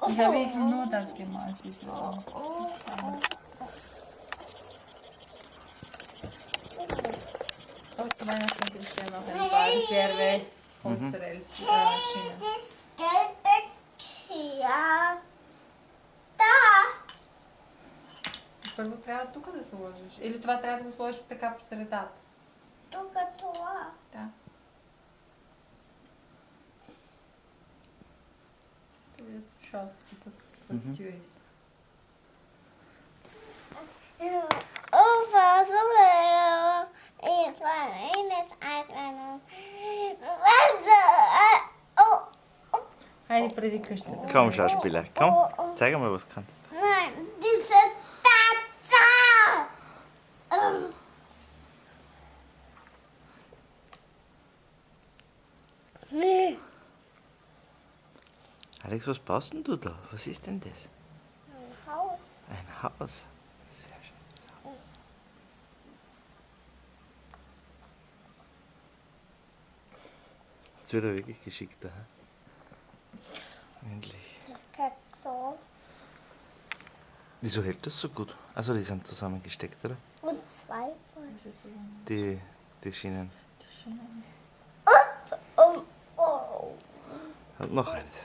Ich habe wirklich nur das gemalt, diese. So, zu Weihnachten gibt es ja noch ein paar Reserve Holzrels-Schienen. Das gelbe Tier. Da. Първо трябва тук да сложиш. Или това трябва да го сложиш така по средата? Тук това. Да. Siehst du jetzt? Schau, wie das die Tür ist. Heidi, prendi къщата. Komm, Schauspieler, komm. Zeig mal, was kannst du. Nein, diese Tata. Alex, was baust denn du da? Was ist denn das? Ein Haus. Ein Haus. Sehr schön. Jetzt wird er wirklich geschickter. He? Endlich. Das geht so. Wieso hält das so gut? Also die sind zusammengesteckt, oder? Und zwei. Das ist so Die Schienen. das Schöne. Oh. Und noch eins.